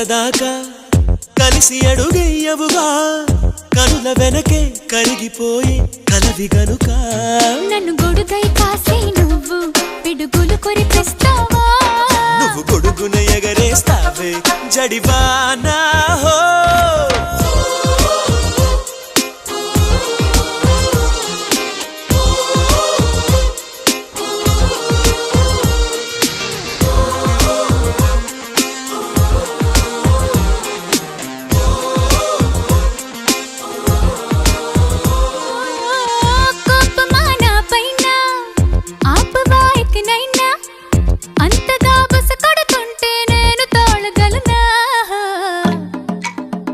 కడదాకా కలిసి అడుగయ్యవుగా కనుల వెనకే కరిగిపోయి కలవి గనుక నన్ను గొడుగై కాసే నువ్వు పిడుగులు కురిపిస్తావా నువ్వు గొడుగున ఎగరేస్తావే జడివానా హో